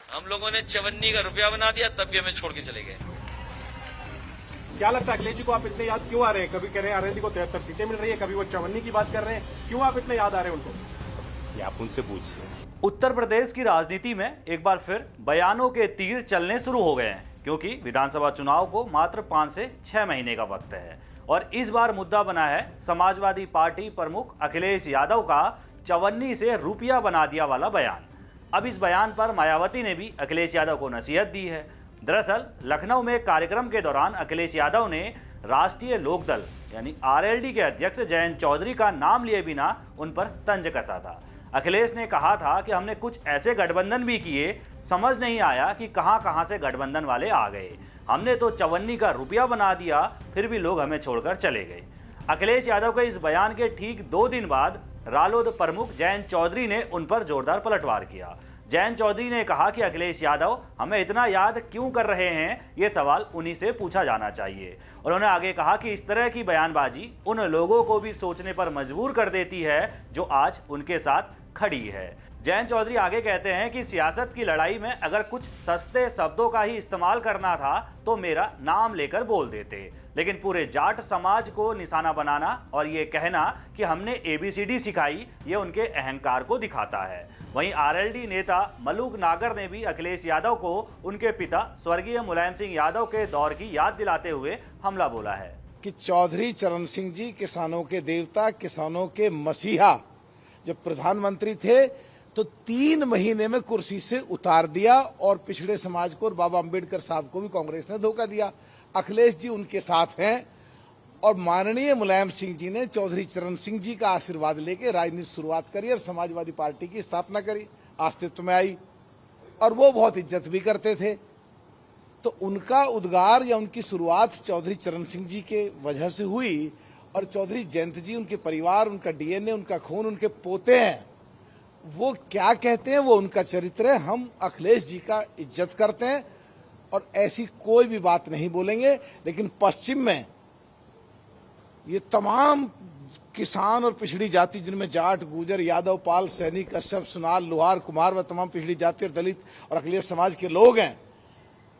हम लोगों ने 54 का रुपया बना दिया, तब भी हमें छोड़ के चले गए। क्या लगता है अखिलेश जी को आप इतने याद क्यों आ रहे हैं? कभी कह रहे हैं आरएलडी को 73 सीटें मिल रही है, कभी वो 54 की बात कर रहे हैं, क्यों आप इतने याद आ रहे हैं उनको? ये आप उनसे पूछिए। उत्तर प्रदेश की राजनीति में एक बार फिर बयानों के तीर चलने शुरू हो गए हैं, क्योंकि विधानसभा चुनाव को मात्र 5 से 6 महीने का वक्त है और इस बार मुद्दा बना है समाजवादी पार्टी प्रमुख अखिलेश यादव का 54 से रुपया बना दिया वाला बयान। अब इस बयान पर मायावती ने भी अखिलेश यादव को नसीहत दी है। दरअसल लखनऊ में एक कार्यक्रम के दौरान अखिलेश यादव ने राष्ट्रीय लोकदल यानी आरएलडी के अध्यक्ष जयंत चौधरी का नाम लिए बिना उन पर तंज कसा था। अखिलेश ने कहा था कि हमने कुछ ऐसे गठबंधन भी किए, समझ नहीं आया कि कहां से गठबंधन वाले आ गए। हमने तो 54 का रुपया बना दिया, फिर भी लोग हमें छोड़कर चले गए। अखिलेश यादव के इस बयान के ठीक 2 दिन बाद रालोद प्रमुख जयंत चौधरी ने उन पर जोरदार पलटवार किया। जयंत चौधरी ने कहा कि अखिलेश यादव हमें इतना याद क्यों कर रहे हैं, ये सवाल उन्हीं से पूछा जाना चाहिए। उन्होंने आगे कहा कि इस तरह की बयानबाजी उन लोगों को भी सोचने पर मजबूर कर देती है जो आज उनके साथ खड़ी है। जयंत चौधरी आगे कहते हैं कि सियासत की लड़ाई में अगर कुछ सस्ते शब्दों का ही इस्तेमाल करना था तो मेरा नाम लेकर बोल देते, लेकिन पूरे जाट समाज को निशाना बनाना और ये कहना कि हमने ABCD सिखाई, ये उनके अहंकार को दिखाता है। वहीं आरएलडी नेता मलूक नागर ने भी अखिलेश यादव को उनके पिता स्वर्गीय मुलायम सिंह यादव के दौर की याद दिलाते हुए हमला बोला है कि चौधरी चरण सिंह जी किसानों के देवता, किसानों के मसीहा, जब प्रधानमंत्री थे तो 3 महीने में कुर्सी से उतार दिया और पिछड़े समाज को और बाबा अंबेडकर साहब को भी कांग्रेस ने धोखा दिया। अखिलेश जी उनके साथ हैं और माननीय मुलायम सिंह जी ने चौधरी चरण सिंह जी का आशीर्वाद लेके राजनीति शुरुआत करी और समाजवादी पार्टी की स्थापना करी, अस्तित्व में आई और वो बहुत इज्जत भी करते थे। तो उनका उद्गार या उनकी शुरुआत चौधरी चरण सिंह जी के वजह से हुई और चौधरी जयंत जी, उनके परिवार, उनका DNA, उनका खून, उनके पोते हैं। वो क्या कहते हैं वो उनका चरित्र है। हम अखिलेश जी का इज्जत करते हैं और ऐसी कोई भी बात नहीं बोलेंगे, लेकिन पश्चिम में ये तमाम किसान और पिछड़ी जाति, जिनमें जाट, गुर्जर, यादव, पाल, सैनी, कश्यप, सुनार, लोहार, कुमार व तमाम पिछड़ी जाति और दलित और अखिलेश समाज के लोग हैं,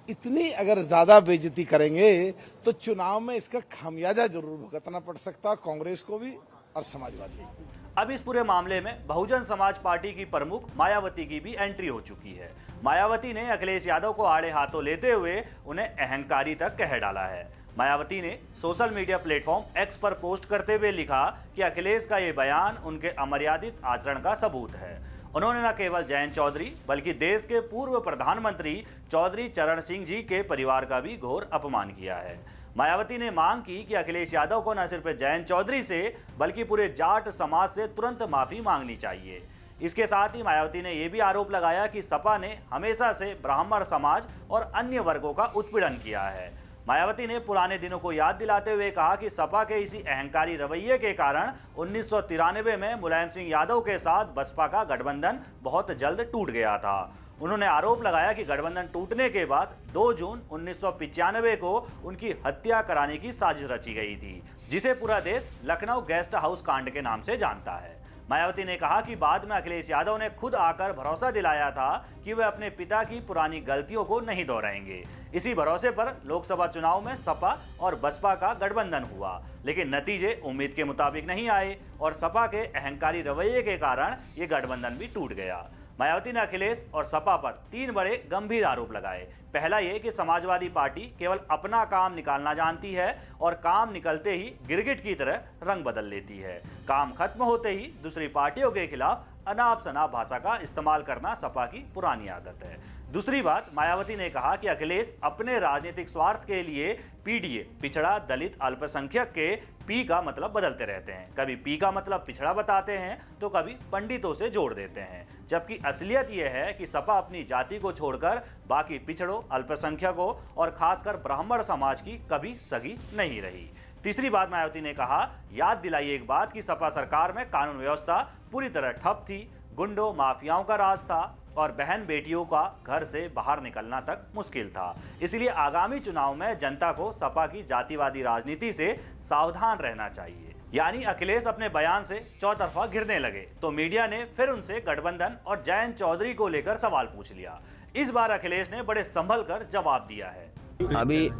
इतनी अगर ज्यादा बेइज्जती करेंगे तो चुनाव में इसका खामियाजा जरूर भुगतना पड़ सकता है कांग्रेस को भी और समाजवादी को। अब इस पूरे मामले में बहुजन समाज पार्टी की प्रमुख मायावती की भी एंट्री हो चुकी है। मायावती ने अखिलेश यादव को आड़े हाथों लेते हुए उन्हें अहंकारी तक कह डाला है। मायावती ने सोशल मीडिया प्लेटफॉर्म X पर पोस्ट करते हुए लिखा कि अखिलेश का ये बयान उनके अमर्यादित आचरण का सबूत है। उन्होंने न केवल जयंत चौधरी बल्कि देश के पूर्व प्रधानमंत्री चौधरी चरण सिंह जी के परिवार का भी घोर अपमान किया है। मायावती ने मांग की कि अखिलेश यादव को न सिर्फ जयंत चौधरी से बल्कि पूरे जाट समाज से तुरंत माफी मांगनी चाहिए। इसके साथ ही मायावती ने यह भी आरोप लगाया कि सपा ने हमेशा से ब्राह्मण समाज और अन्य वर्गों का उत्पीड़न किया है। मायावती ने पुराने दिनों को याद दिलाते हुए कहा कि सपा के इसी अहंकारी रवैये के कारण 1993 में मुलायम सिंह यादव के साथ बसपा का गठबंधन बहुत जल्द टूट गया था। उन्होंने आरोप लगाया कि गठबंधन टूटने के बाद 2 जून 1995 को उनकी हत्या कराने की साजिश रची गई थी, जिसे पूरा देश लखनऊ गेस्ट हाउस कांड के नाम से जानता है। मायावती ने कहा कि बाद में अखिलेश यादव ने खुद आकर भरोसा दिलाया था कि वे अपने पिता की पुरानी गलतियों को नहीं दोहराएंगे। इसी भरोसे पर लोकसभा चुनाव में सपा और बसपा का गठबंधन हुआ, लेकिन नतीजे उम्मीद के मुताबिक नहीं आए और सपा के अहंकारी रवैये के कारण ये गठबंधन भी टूट गया। मायावती ने अखिलेश और सपा पर 3 बड़े गंभीर आरोप लगाए। पहला ये कि समाजवादी पार्टी केवल अपना काम निकालना जानती है और काम निकलते ही गिरगिट की तरह रंग बदल लेती है। काम खत्म होते ही दूसरी पार्टियों के खिलाफ अनाप शनाप भाषा का इस्तेमाल करना सपा की पुरानी आदत है। दूसरी बात, मायावती ने कहा कि अखिलेश अपने राजनीतिक स्वार्थ के लिए PDA पिछड़ा, दलित, अल्पसंख्यक के P का मतलब बदलते रहते हैं। कभी P का मतलब पिछड़ा बताते हैं तो कभी पंडितों से जोड़ देते हैं, जबकि असलियत यह है कि सपा अपनी जाति को छोड़कर बाकी पिछड़ों, अल्पसंख्यकों और खासकर ब्राह्मण समाज की कभी सगी नहीं रही। तीसरी बात, मायावती ने कहा, याद दिलाई एक बात कि सपा सरकार में कानून व्यवस्था पूरी तरह ठप थी, गुंडों माफियाओं का राज था और बहन बेटियों का घर से बाहर निकलना तक मुश्किल था। इसलिए आगामी चुनाव में जनता को सपा की जातिवादी राजनीति से सावधान रहना चाहिए। यानी अखिलेश अपने बयान से चौतरफा घिरने लगे तो मीडिया ने फिर उनसे गठबंधन और जयंत चौधरी को लेकर सवाल पूछ लिया। इस बार अखिलेश ने बड़े संभल कर जवाब दिया है।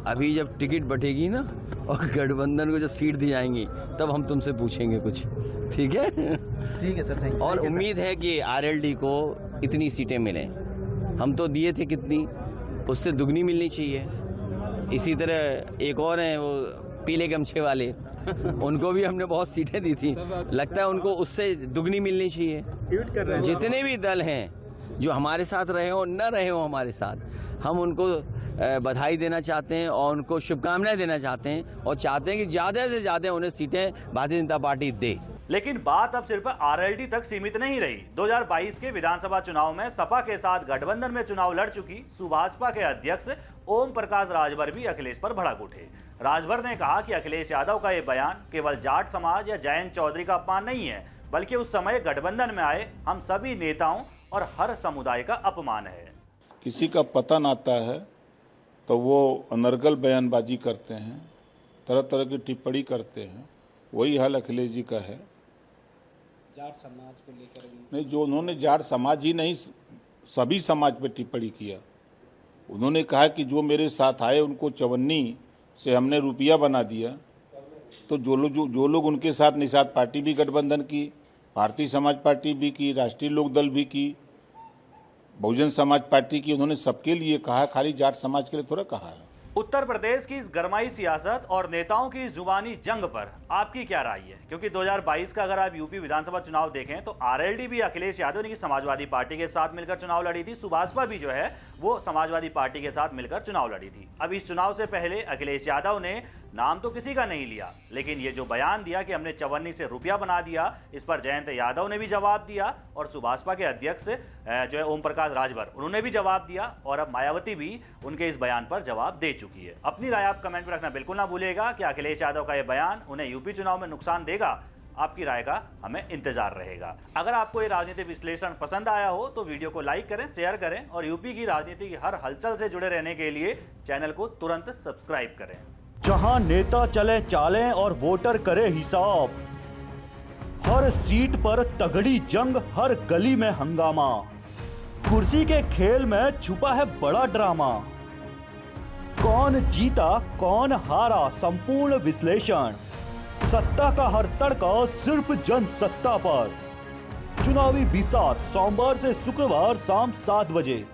अभी जब टिकट बटेगी ना और गठबंधन को जब सीट दी जाएंगी तब हम तुमसे पूछेंगे कुछ, ठीक है? ठीक है सर, थैंक यू। और उम्मीद है कि आरएलडी को इतनी सीटें मिलें। हम तो दिए थे कितनी, उससे दुगनी मिलनी चाहिए। इसी तरह एक और हैं वो पीले गमछे वाले उनको भी हमने बहुत सीटें दी थी, लगता है उनको उससे दुगनी मिलनी चाहिए। जितने भी दल हैं जो हमारे साथ रहे हो न रहे हो हमारे साथ, हम उनको बधाई देना चाहते हैं और उनको शुभकामनाएं देना चाहते हैं और चाहते हैं कि ज़्यादा से ज़्यादा उन्हें सीटें भारतीय जनता पार्टी दे। लेकिन बात अब सिर्फ आरएलडी तक सीमित नहीं रही। 2022 के विधानसभा चुनाव में सपा के साथ गठबंधन में चुनाव लड़ चुकी सुभाषपा के अध्यक्ष ओम प्रकाश राजभर भी अखिलेश पर भड़क उठे। राजभर ने कहा कि अखिलेश यादव का ये बयान केवल जाट समाज या जयंत चौधरी का अपमान नहीं है, बल्कि उस समय गठबंधन में आए हम सभी नेताओं और हर समुदाय का अपमान है। किसी का पतन आता है तो वो अनर्गल बयानबाजी करते हैं, तरह तरह की टिप्पणी करते हैं। वही हाल अखिलेश जी का है। जाट समाज को लेकर नहीं, जो उन्होंने जाट समाज ही नहीं सभी समाज पे टिप्पणी किया। उन्होंने कहा कि जो मेरे साथ आए उनको चवन्नी से हमने रुपया बना दिया। तो जो लोग उनके साथ निषाद पार्टी भी गठबंधन की, भारतीय समाज पार्टी भी की, राष्ट्रीय लोक दल भी की, बहुजन समाज पार्टी की, उन्होंने सबके लिए कहा, खाली जाट समाज के लिए थोड़ा कहा है। उत्तर प्रदेश की इस गरमाई सियासत और नेताओं की इस जुबानी जंग पर आपकी क्या राय है? क्योंकि 2022 का अगर आप यूपी विधानसभा चुनाव देखें तो आरएलडी भी अखिलेश यादव ने समाजवादी पार्टी के साथ मिलकर चुनाव लड़ी थी, सुभाषपा भी जो है वो समाजवादी पार्टी के साथ मिलकर चुनाव लड़ी थी। अब इस चुनाव से पहले अखिलेश यादव ने नाम तो किसी का नहीं लिया, लेकिन ये जो बयान दिया कि हमने चवन्नी से रुपया बना दिया, इस पर जयंत यादव ने भी जवाब दिया और सुभाषपा के अध्यक्ष जो है ओम प्रकाश राजभर, उन्होंने भी जवाब दिया और अब मायावती भी उनके इस बयान पर जवाब दे चुकी है। अपनी राय आप कमेंट में रखना बिल्कुल ना भूलिएगा कि अखिलेश यादव का यह बयान उन्हें यूपी चुनाव में नुकसान देगा। आपकी राय का हमें इंतजार रहेगा। अगर आपको ये राजनीतिक विश्लेषण पसंद आया हो तो वीडियो को लाइक करें, शेयर करें और यूपी की राजनीति की हर हलचल से जुड़े रहने के लिए चैनल को तुरंत सब्सक्राइब करें। जहां नेता चले चालें और वोटर करे हिसाब, हर सीट पर तगड़ी जंग, हर गली में हंगामा, कुर्सी के खेल में छुपा है बड़ा ड्रामा। कौन जीता कौन हारा, संपूर्ण विश्लेषण, सत्ता का हर तड़का सिर्फ जनसत्ता पर। चुनावी बिसात सोमवार से शुक्रवार शाम 7 बजे।